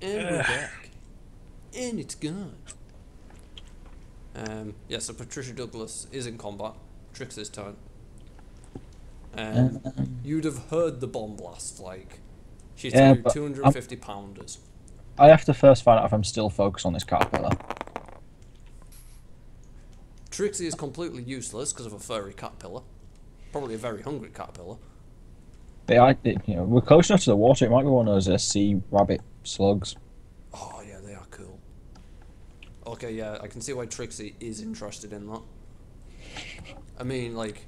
And we're back. And it's gone. Yeah, so Patricia Douglas is in combat. Trixie's turn. You'd have heard the bomb blast, like, she Yeah, threw but 250 pounders. I have to first find out if I'm still focused on this caterpillar. Trixie is completely useless because of a furry caterpillar. Probably a very hungry caterpillar. We're close enough to the water. It might be one of those sea rabbit slugs. Oh, yeah, they are cool. Okay, yeah, I can see why Trixie is interested in that. I mean, like,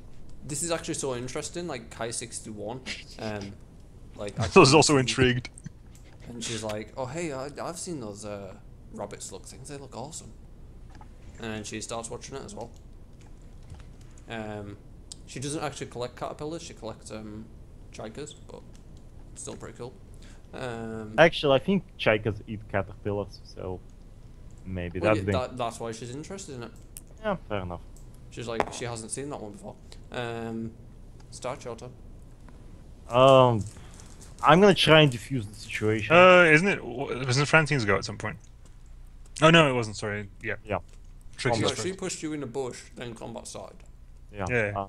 this is actually so interesting, like, Kai-61, like... I was also intrigued. And she's like, oh, hey, I've seen those, rabbit slug things, they look awesome. And she starts watching it as well. She doesn't actually collect caterpillars, she collects, chaikas, but still pretty cool. Actually, I think chaikas eat caterpillars, so maybe well, that's yeah, that's why she's interested in it. Yeah, fair enough. She's like, she hasn't seen that one before. Start your turn. I'm gonna try and defuse the situation. Wasn't Francine's go at some point? Oh no, it wasn't. Sorry. Yeah. Yeah. Trixie's She first. pushed you in the bush, then combat side. Yeah. Yeah.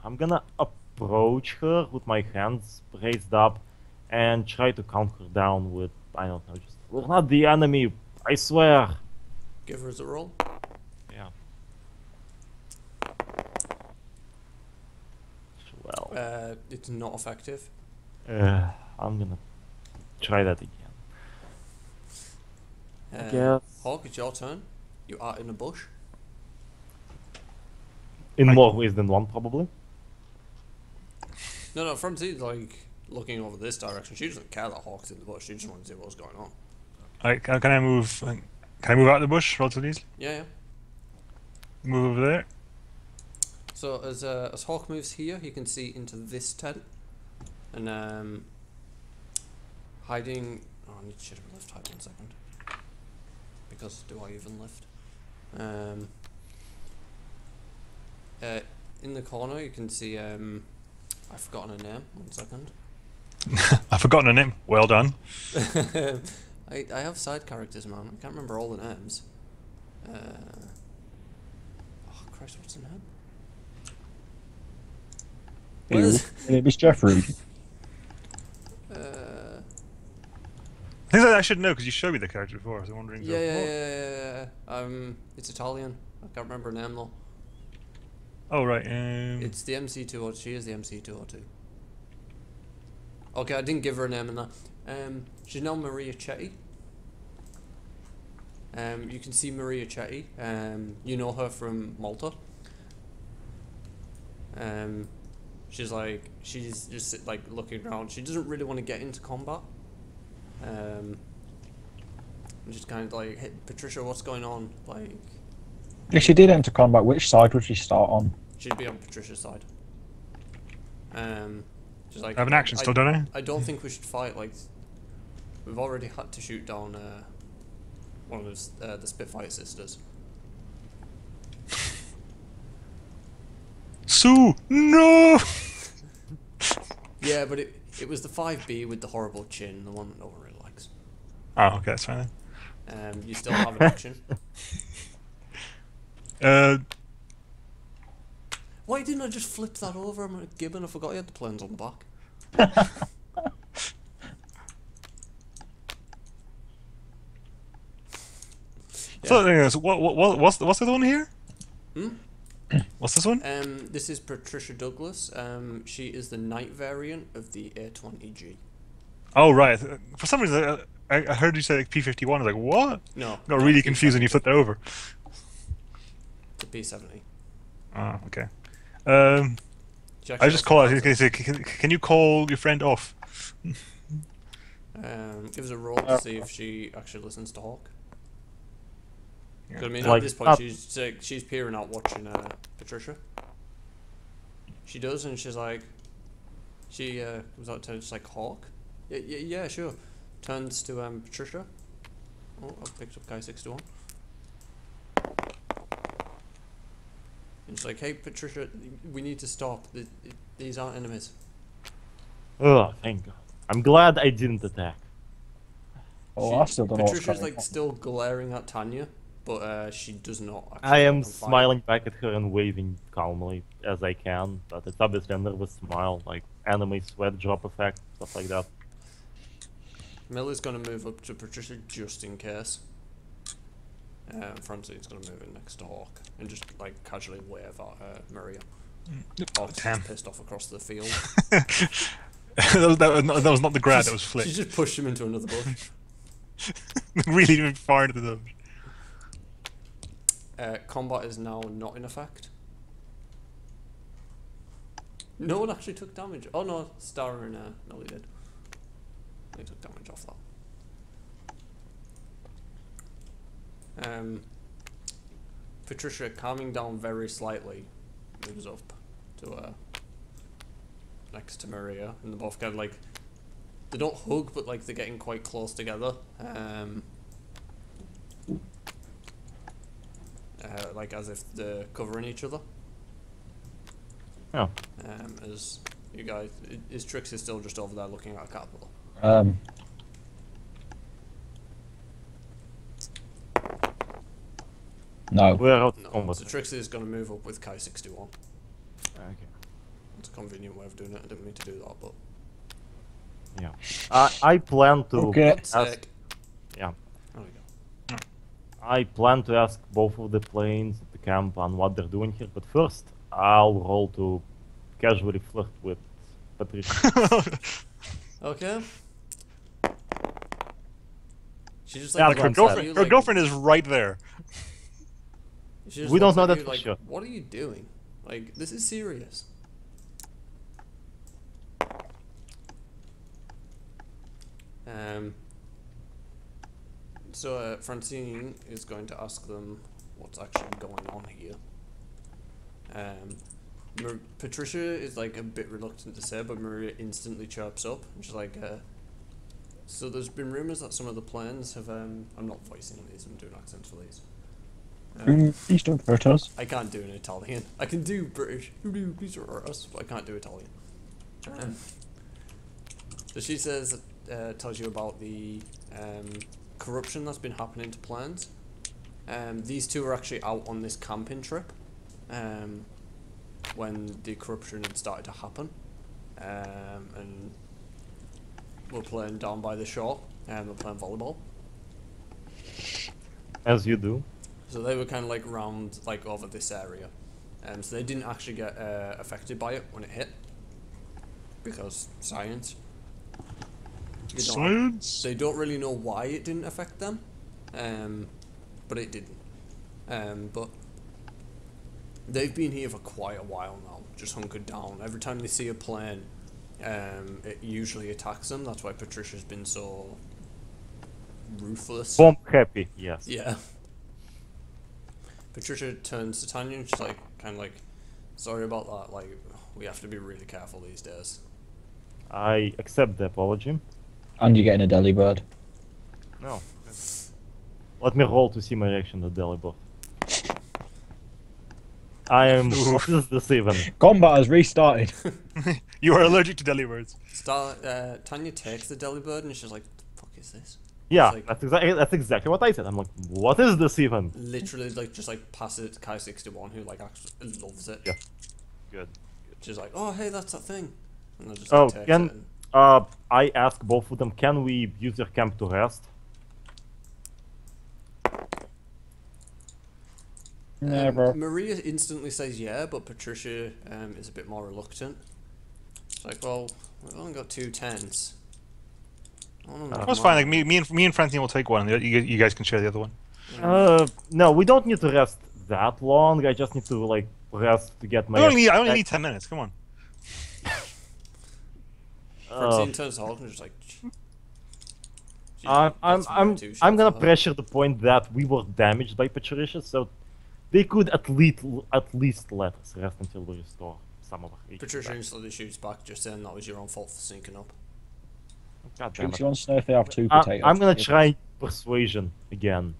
I'm gonna approach her with my hands raised up and try to count her down with, I don't know, just, we're not the enemy, I swear. Give her a roll. Yeah. Well. It's not effective. I'm gonna try that again. Yes. Hawk, it's your turn. You are in a bush. In more ways than one, probably. No, Francine's like looking over this direction. She doesn't care that Hawk's in the bush. She just wants to see what's going on. Alright, can I move? Can I move out of the bush relatively easily? Yeah. Move over there. So as Hawk moves here, he can see into this tent, and hiding. Oh, I should have lift height 1 second. Because do I even lift? In the corner, you can see. I've forgotten her name. 1 second. I've forgotten her name. Well done. I have side characters, man. I can't remember all the names. Oh Christ, what's her name? It was Jeffrey. I think I should know because you showed me the character before. I was wondering. Yeah. It's Italian. I can't remember her name though. Oh right. It's the MC202. She is the MC202. Okay, I didn't give her a name in that. She's now Maria Chetty. You can see Maria Chetty. You know her from Malta. She's just like looking around. She doesn't really want to get into combat. I'm just kind of like, hey, Patricia, what's going on? Like, If she did enter combat, which side would she start on? she'd be on Patricia's side. Just like, I have an action still, don't I? I don't think we should fight. Like, we've already had to shoot down one of the Spitfire sisters. Sue, no. Yeah, but it was the 5B with the horrible chin, the one that no one really likes. Oh, okay, that's fine then. You still have an action. Why didn't I just flip that over? I'm a gibbon. I forgot he had the planes on the back. So, what's the other one here? Hmm? What's this one? This is Patricia Douglas. She is the night variant of the A20G. Oh right. For some reason, I heard you say like P-51. I was like, what? No. Got really confused when you flipped it over. The P-70. Oh, okay. I just call out. Can you call your friend off? Give us a roll to see if she actually listens to Hawk. Yeah. I mean, Like, at this point, she's peering out, watching Patricia. She does, and she's like, she comes out to just like Hawk. Yeah, sure. Turns to Patricia. Oh, I've picked up Kai-61. And she's like, hey, Patricia, we need to stop. These aren't enemies. Oh, thank God. I'm glad I didn't attack. Oh, I still don't know what's Patricia's going like on. still glaring at Tanya, but she does not. Actually I am want to fight. smiling back at her and waving calmly as I can, but it's obviously a nervous smile, like anime sweat drop effect, stuff like that. Millie's gonna move up to Patricia just in case. Francine's gonna move in next to Hawk and just like casually wave at Maria. Hawk's just pissed off across the field. that was not the grad, that was She flick. just pushed him into another bush. Really far into the bush. Combat is now not in effect. No one actually took damage. Oh no, Star and Millie did. They took damage off that. Patricia, calming down very slightly, moves up to next to Maria, and they're both kind of like, they don't hug, but like they're getting quite close together. Like as if they're covering each other. Oh. As you guys, is Trixie still just over there looking at a caterpillar? No. We're out of No. combat. So Trixie is going to move up with Kai 61. Okay. It's a convenient way of doing it. I didn't mean to do that, but Yeah. I plan to Okay. God's ask. sake. Yeah. There we go. I plan to ask both of the planes at the camp on what they're doing here, but first I'll roll to casually flirt with Patricia. Okay. She just Yeah, like Like her glanced at girlfriend, you, her like- girlfriend is right there. she just We don't looks know at that you for like, sure. What are you doing? Like, this is serious. So Francine is going to ask them what's actually going on here. Patricia is like a bit reluctant to say, but Maria instantly chirps up and she's like, so there's been rumours that some of the planes have, I'm not voicing these, I'm doing accents for these. Please don't hurt us. I can't do an Italian. I can do British, please don't hurt us, but I can't do Italian. So she says, tells you about the corruption that's been happening to planes. These two were actually out on this camping trip when the corruption had started to happen, and we're playing down by the shore, and we're playing volleyball. As you do. So they were kind of like round, like over this area, so they didn't actually get affected by it when it hit, because science. Science? They don't really know why it didn't affect them, but it didn't. But they've been here for quite a while now, just hunkered down. Every time they see a plane, it usually attacks them. That's why Patricia's been so ruthless. Bomb happy, yes. Yeah. Patricia turns to Tanya and she's like, kind of like, sorry about that. Like, we have to be really careful these days. I accept the apology. And you're getting a deli bird. No. Let me roll to see my reaction to Delibot. I am. What is this even? Combat has restarted. You are allergic to deli birds. Tanya takes the deli bird and she's like, the fuck is this? Yeah, It's like- that's exactly what I said. I'm like, what is this even? Literally, like, just like pass it to Kai 61, who like actually loves it. Yeah. Good. She's like, oh hey, that's that thing. And I just Oh, like, takes can it and- I ask both of them? Can we use their camp to rest? Never. Maria instantly says yeah, but Patricia is a bit more reluctant. It's like, well, we've only got 2 tents. That's fine. Like me and Francine will take one. And you guys can share the other one. No, we don't need to rest that long. I just need to like rest to get my. I only need 10 minutes. Come on. Francine turns to Hulk and just like. I'm gonna pressure the point that we were damaged by Patricia, so they could at least let us rest until we restore some of our HP Patricia back. instantly shoots back, just saying that was your own fault for sneaking up. God damn it. Trixie wants to know if they have 2 potatoes. I'm gonna try persuasion again.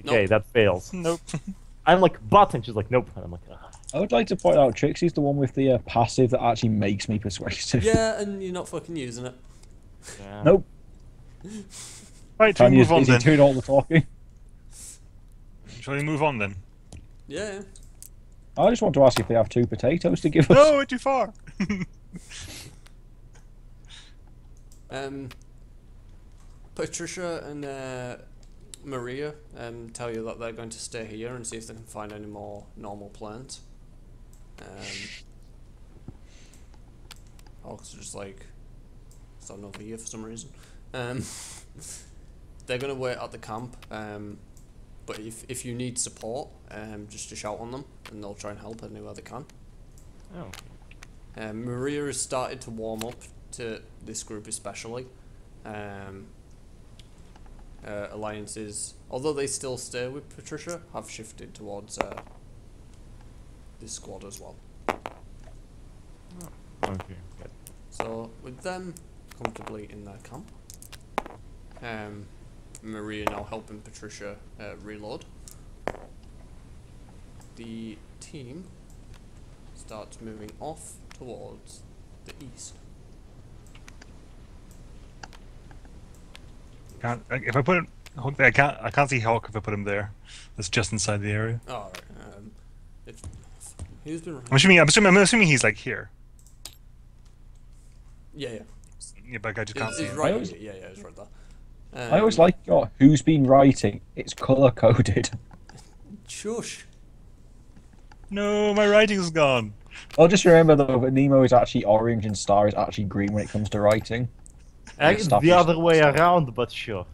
Okay, Nope. that fails. Nope. I'm like, but, and she's like, nope. And I'm like, ah. I would like to point out Trixie's the one with the passive that actually makes me persuasive. Yeah, and you're not fucking using it. Yeah. Nope. Right, we Tanya's move on busy then. doing all the talking. Shall we move on then? Yeah. I just want to ask if they have 2 potatoes to give us. No, we're too far. Patricia and Maria tell you that they're going to stay here and see if they can find any more normal plants. Hawks are just like, starting over here for some reason. They're going to wait at the camp, but if you need support, just to shout on them and they'll try and help anywhere they can. Oh. Maria has started to warm up to this group especially. Alliances, although they still stay with Patricia, have shifted towards this squad as well. Okay. Good. So with them comfortably in their camp, Maria now helping Patricia reload. The team starts moving off towards the east. If I put him, I can't see Hawk if I put him there. That's just inside the area. Oh, right. Who's been? I'm assuming he's like here. Yeah. Yeah, but I just can't see He's him. right. always- Yeah, it's right there. I always like your who's been writing. It's color coded. Shush. No, my writing's gone. Well, just remember though that Nemo is actually orange and Star is actually green when it comes to writing. It's Stop the it. other way around, but sure.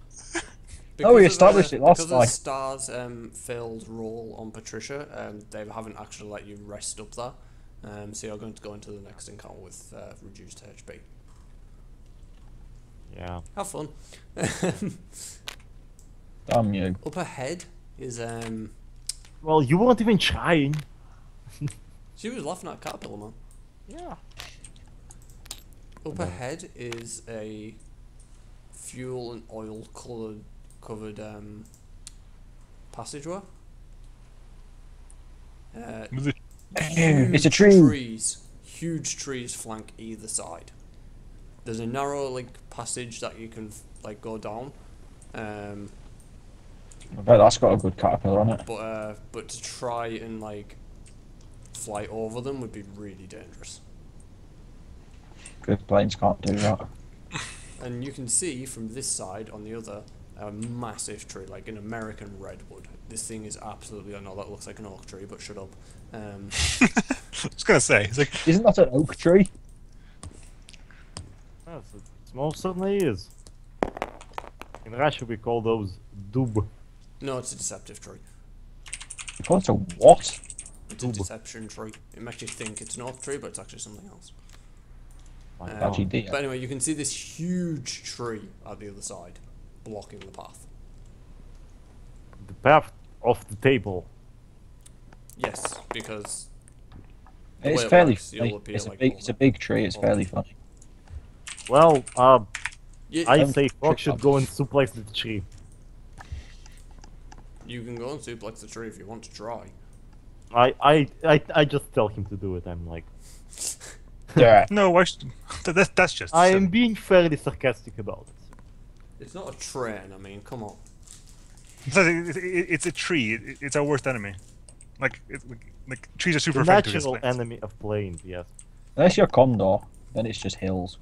Oh, we established it last because time. of Star's failed role on Patricia, they haven't actually let you rest up there. So you're going to go into the next encounter with reduced HP. Yeah. Have fun. Damn you. Up ahead is Well, you weren't even trying. she was laughing at Caterpillar, man. Yeah. Up ahead is a fuel and oil covered passageway. It's a tree. Huge trees flank either side. There's a narrow passage that you can go down, I bet that's got a good caterpillar on it. but to try and fly over them would be really dangerous. Good planes can't do that. And you can see from this side on the other a massive tree, like an American redwood. This thing is absolutely, I know that looks like an oak tree, but shut up. I was gonna say, it's like, Isn't that an oak tree? Yes, it most certainly is. In Russia, we call those dub. No, it's a deceptive tree. You call it a what? It's a deception tree. It makes you think it's an oak tree, but it's actually something else. Actually, dear. But anyway, you can see this huge tree at the other side, blocking the path. The path off the table. Yes, because It's way it fairly works, you'll funny. appear It's a like big, all it's a that. big tree. It's fairly funny. Well, yeah, I say Fox should go and suplex the tree. you can go and suplex the tree if you want to try. I just tell him to do it. I'm like, Yeah. no, that's just. I silly. am being fairly sarcastic about it. It's not a train, I mean, come on. It's a tree. It's our worst enemy. Like trees are super The effective. natural enemy of planes, yes. Unless you're Condor, then it's just hills.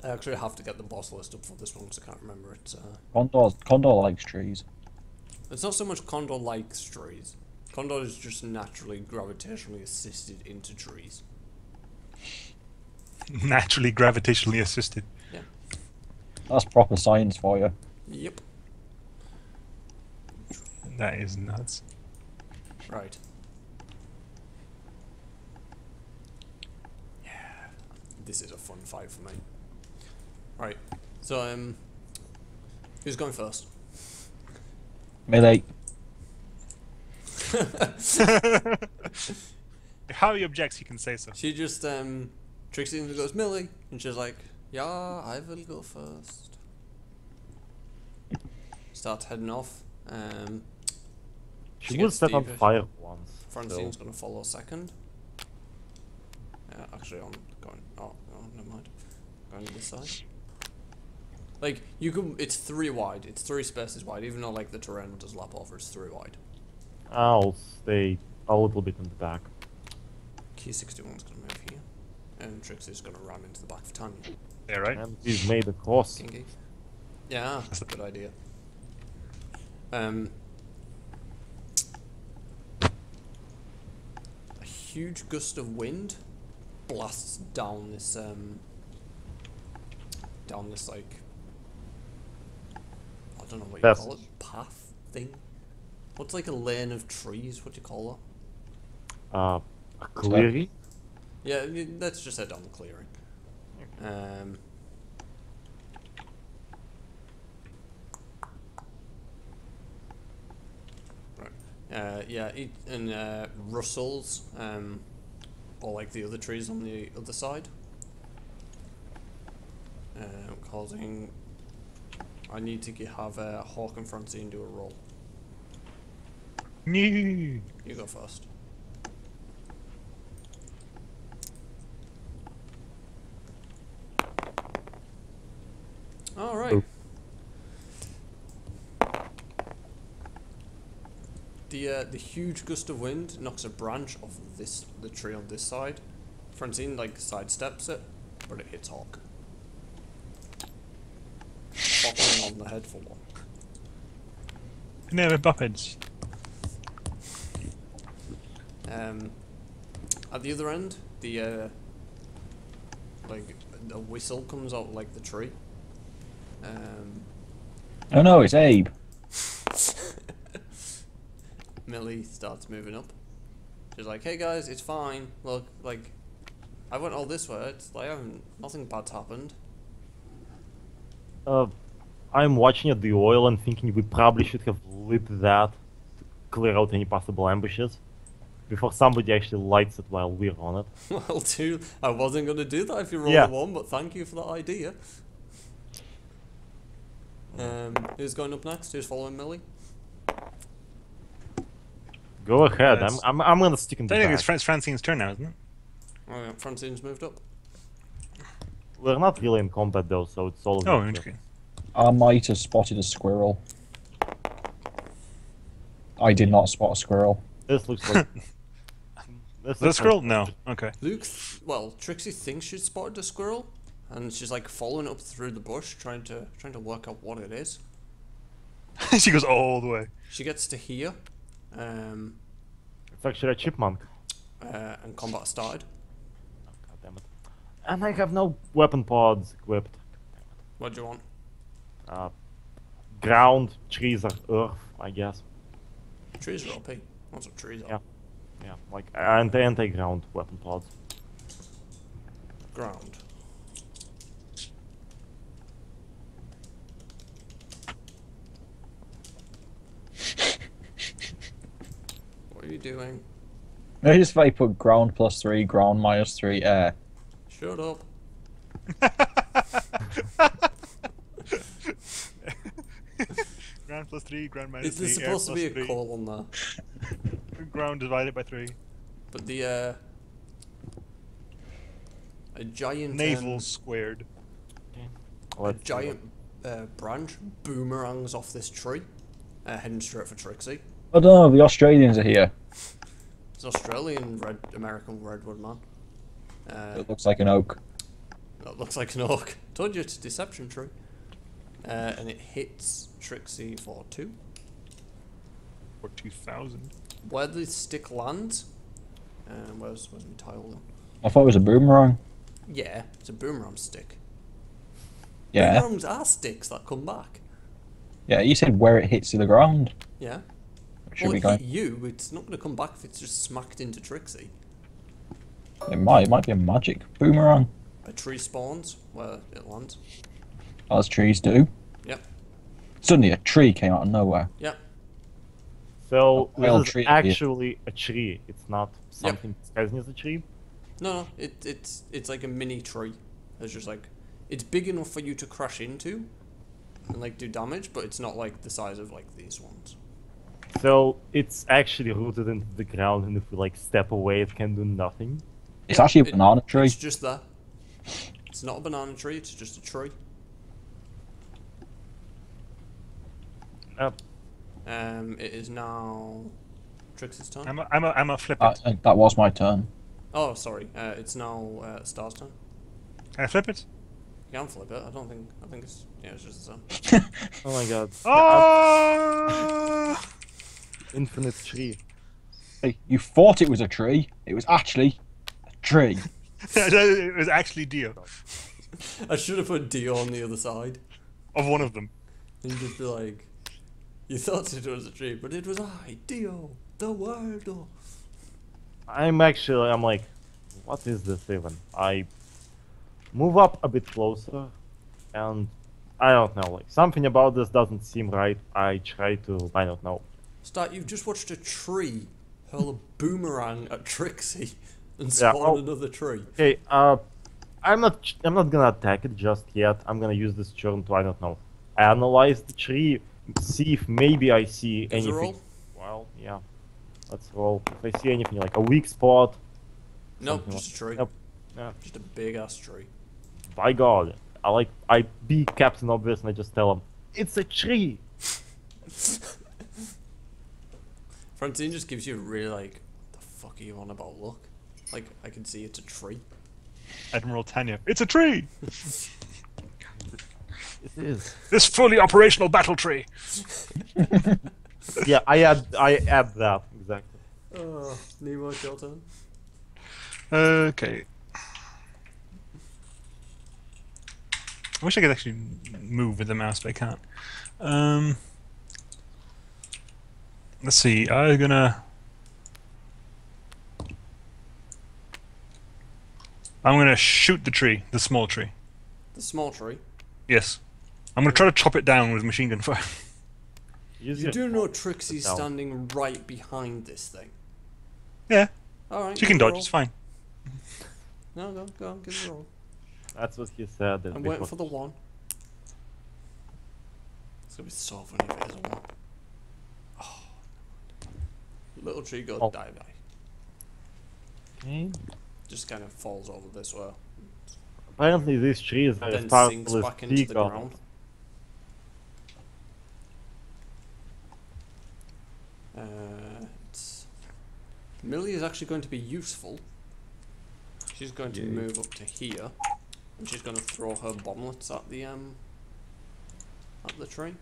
I actually have to get the boss list up for this one because I can't remember it. Condor likes trees. It's not so much Condor likes trees. Condor is just naturally gravitationally assisted into trees. Naturally gravitationally assisted. Yeah. That's proper science for you. Yep. That is nuts. Right. Yeah. This is a fun fight for me. Right. So who's going first? Melee. If Harry objects, he can say so. She just Trixie goes Millie, and she's like, "Yeah, I will go first." Start heading off. She She will gets set on Steve- fire once. Francine's gonna follow second. Actually, I'm going. Oh, no, never mind. Going to this side. Like, you can, it's 3 wide. It's 3 spaces wide, even though, like, the terrain does lap over, it's 3 wide. I'll stay a little bit in the back. Key 61's gonna move here. And Trixie's gonna ram into the back of Tanya. Yeah, right. And we've made a cross. Kinky. Yeah, that's a good idea. A huge gust of wind blasts down this, like, I don't know what you call it, path thing? What's like a lane of trees, what do you call A clearing? that? Yeah, let's just head down the clearing. Yeah, and rustles, or like the other trees on the other side, causing. I need to have Hawk and Francine do a roll. No. You go first. All right. Oh. The huge gust of wind knocks a branch off the tree on this side. Francine like sidesteps it, but it hits Hawk. Bopping on the head for one. Never buffets. At the other end, like a whistle comes out like the tree. Oh no, it's Abe. Millie starts moving up. She's like, "Hey guys, it's fine. Look, like, I went all this way. It's like nothing bad's happened." I'm watching at the oil and thinking we probably should have lit that to clear out any possible ambushes before somebody actually lights it while we're on it. Well, too. I wasn't gonna do that if you rolled Yeah. a 1, but thank you for that idea. Who's going up next? Who's following Millie? Go ahead. Yes. I'm gonna stick in the I think back. it's Francine's turn now, isn't it? Oh yeah, Francine's moved up. We're not really in combat though, so it's all. Oh, good. okay. I might have spotted a squirrel. I did not spot a squirrel. This looks like. Is that a squirrel? No. Okay. Well, Trixie thinks she's spotted a squirrel, and she's like following up through the bush, trying to work out what it is. She goes all the way. She gets to here, It's actually a chipmunk. and combat started. Oh, God damn it. And I have no weapon pods equipped. What do you want? Ground, trees, or earth, I guess. Trees are OP. That's what trees are. Yeah. Yeah, like anti-ground weapon pods. Ground. What are you doing? I just if I put ground +3, ground -3, air. Shut up. Ground +3, ground -3. Is there supposed to be a call on that? Ground divided by 3. But a giant Navel squared. a giant branch boomerangs off this tree, heading straight for Trixie. Oh no, the Australians are here. It's Australian American redwood man. It looks like an oak. That looks like an oak. Told you it's a deception tree. And it hits Trixie for 2. For 2,000. Where the stick lands, where's my tile? I thought it was a boomerang. Yeah, it's a boomerang stick. Yeah. Boomerangs are sticks that come back. Yeah, you said where it hits the ground. Yeah. Should Well, we it go? hit you, it's not going to come back if it's just smacked into Trixie. It might be a magic boomerang. A tree spawns where it lands. As trees do. Yep. Suddenly a tree came out of nowhere. Yep. So Well, this is tree- actually a tree. It's not something disguising as a tree. No, it's like a mini tree. It's just like, it's big enough for you to crash into and like do damage, but it's not like the size of like these ones. So it's actually rooted into the ground, and if we like step away, it can do nothing. It's actually a banana tree. It's just that. It's not a banana tree, it's just a tree. Yep. It is now Trix's turn. I'm a flip it. That was my turn. Oh, sorry. It's now Star's turn. Can I flip it? You can flip it. I think it's it's just his turn. Oh my god. Oh! Infinite tree. Hey, you thought it was a tree. It was actually a tree. It was actually Dio. I should have put Dio on the other side. Of one of them. And you'd just be like, you thought it was a tree, but it was I, Dio, the world. I'm like, what is this even? I move up a bit closer, and I don't know, like, something about this doesn't seem right. I try to, I don't know. Start, you've just watched a tree hurl a boomerang at Trixie and spawn another tree. Okay, I'm not gonna attack it just yet. I'm gonna use this turn to, I don't know, analyze the tree, see if maybe I see anything. Roll? Well, yeah. Let's roll. If I see anything like a weak spot. Nope, just a tree. Yep. Yeah. Just a big ass tree. By God, I be Captain Obvious and I just tell him, it's a tree. Francine just gives you a really like, what the fuck are you on about? Look, like I can see it's a tree. Admiral Tanya. It's a tree! It is. This fully operational battle tree! Yeah, I add that, exactly. Nemo, it's your turn. Okay. I wish I could actually move with the mouse, but I can't. Let's see, I'm gonna shoot the tree, the small tree. The small tree? Yes. I'm gonna try to chop it down with machine gun fire. You do know Trixie's standing right behind this thing. Yeah. Alright. She can dodge, it's fine. No, go on, give it a roll. That's what he said. I'm waiting for the one. It's gonna be so funny if it is a one. Oh. Little tree goes die. Okay. Just kind of falls over this way. Apparently this tree is Then sinks back into the ground. Millie is actually going to be useful. She's going to move up to here, and she's going to throw her bomblets at the tree.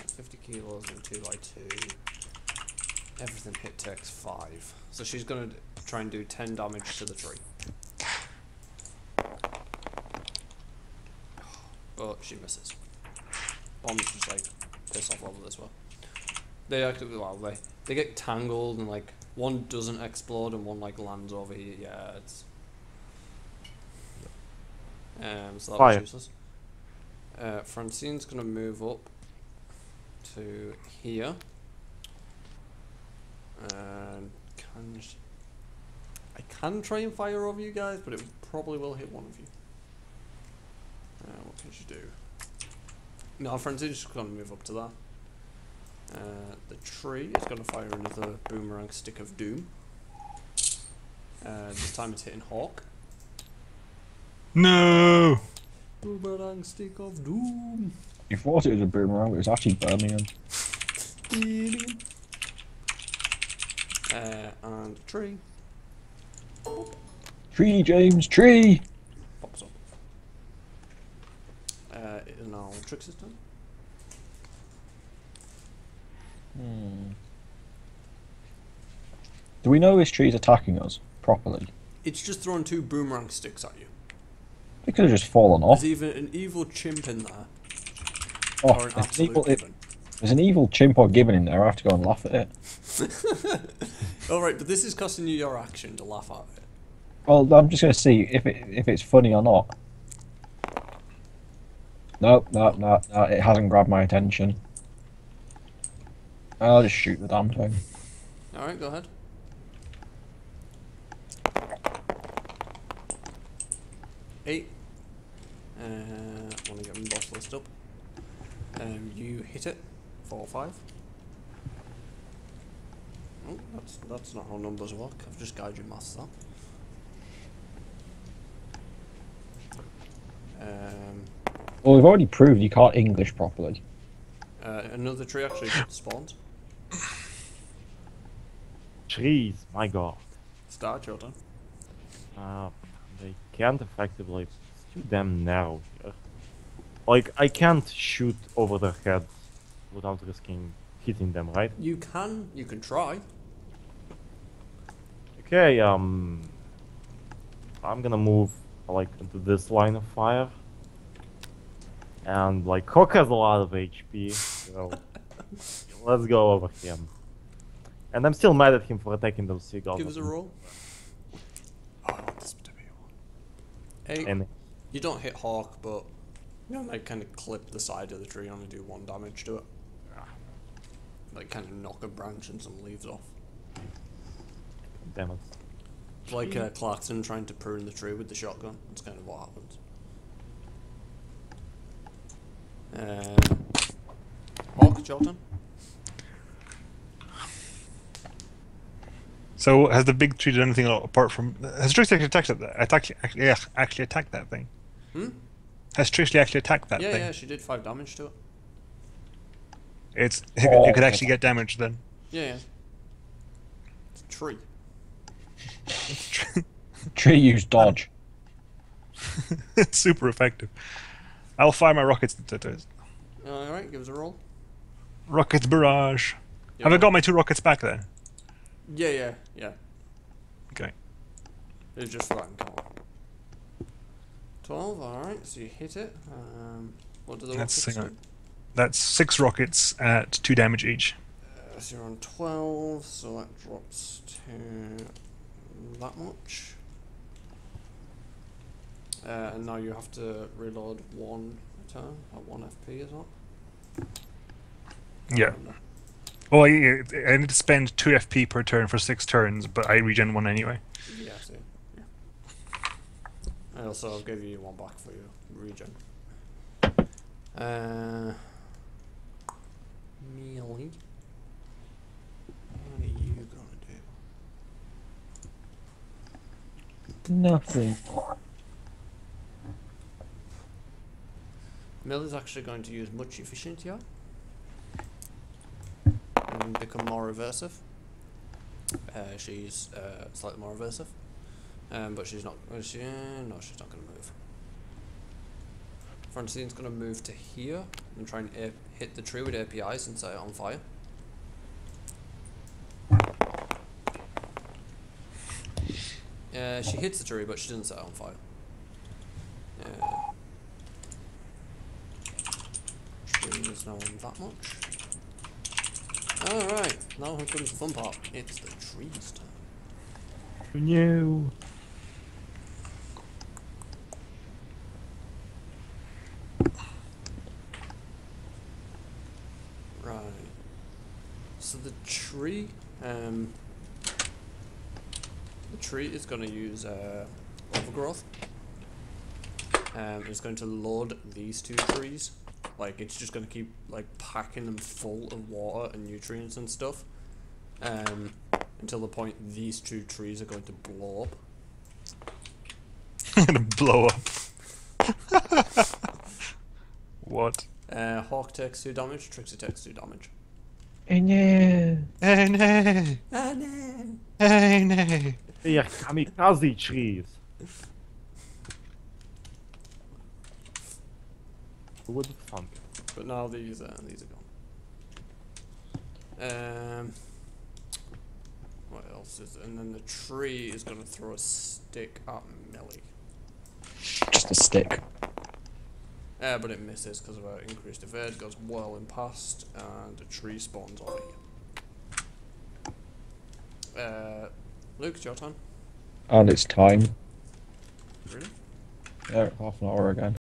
50 kilos and 2x2. Everything hit takes 5. So she's going to try and do 10 damage to the tree. But she misses. Bombs just like piss off over this way. They actually, well, they get tangled and like one doesn't explode and one like lands over here. Yeah, it's so that was useless. Francine's gonna move up to here. And I can try and fire over you guys, but it probably will hit one of you. What can she do? No, Francine's just gonna move up to that. The tree is going to fire another boomerang stick of doom. This time it's hitting Hawk. No! Boomerang stick of doom. You thought it was a boomerang, but it was actually Birmingham. And tree. Tree, James, tree! Pops up. It is now Trix's turn. Do we know this tree's attacking us properly? It's just throwing 2 boomerang sticks at you. It could have just fallen off. There's even an evil chimp in there. Oh, Or an absolute gibbon. there's an evil chimp or gibbon in there. I have to go and laugh at it. Alright, but this is costing you your action to laugh at it. Well, I'm just going to see if it's funny or not. No, it hasn't grabbed my attention. I'll just shoot the damn thing. Alright, go ahead. Eight. Want to get my boss list up. You hit it. 4 or 5. Oh, that's not how numbers work. I've just guided your maths that. Well, we've already proved you can't English properly. Another tree actually spawned. Trees, my god. Start your turn. They can't effectively. It's too damn narrow here. Like, I can't shoot over their heads without risking hitting them, right? You can try. Okay, I'm gonna move, like, into this line of fire. And, like, Hawk has a lot of HP, so let's go over him. And I'm still mad at him for attacking those seagulls. Give us a roll. Oh, I want this to be one. 8. And You don't hit Hawk, but you know, like kind of clip the side of the tree, only do 1 damage to it. Like kind of knock a branch and some leaves off. damn it. It's like Clarkson trying to prune the tree with the shotgun. That's kind of what happens. Hawk, it's your turn. So has the big tree done anything apart from? Has Trixie actually actually attacked that thing? Hmm? Has Trixie actually attacked that Yeah, thing? yeah, she did 5 damage to it. It could actually get damage then. Yeah, yeah. It's a tree. Tree use dodge. It's super effective. I'll fire my rockets into it. Alright, give us a roll. Rockets barrage. Yeah, Have I got my 2 rockets back then? Yeah. Okay. It's just flat and count. 12, alright, so you hit it. What do the rockets do? That's 6 rockets at 2 damage each. So you're on 12, so that drops to that much. And now you have to reload 1 turn at 1 FP as well. Yeah. Well, I need to spend 2 FP per turn for 6 turns, but I regen 1 anyway. Yeah, I see. Yeah. I also gave you 1 back for your regen. Melee. What are you gonna do? Nothing. Mela's actually going to use much efficiency and become more reversive. She's slightly more reversive, but she's not. No, she's not going to move. Francine's going to move to here and try and hit the tree with APIs and set it on fire. She hits the tree, but she doesn't set it on fire. Tree is now on that much. Alright, now here comes the fun part. It's the tree's turn. No. Right. So the tree is going to use overgrowth. It's going to load these 2 trees. Like, it's just going to keep, like, packing them full of water and nutrients and stuff. Until the point these 2 trees are going to blow up. Gonna blow up. What? Hawk takes 2 damage, Trixie takes 2 damage. Oh no. Oh no! Ah, no. Oh no! They are kamikaze trees. Who would have thunk? But now these are gone. What else is it? And then the tree is going to throw a stick at Millie. Just a stick. But it misses because of our increased evade, goes well in past, and a tree spawns on it. Luke, it's your turn. And it's time. Really? Yeah, half an hour again.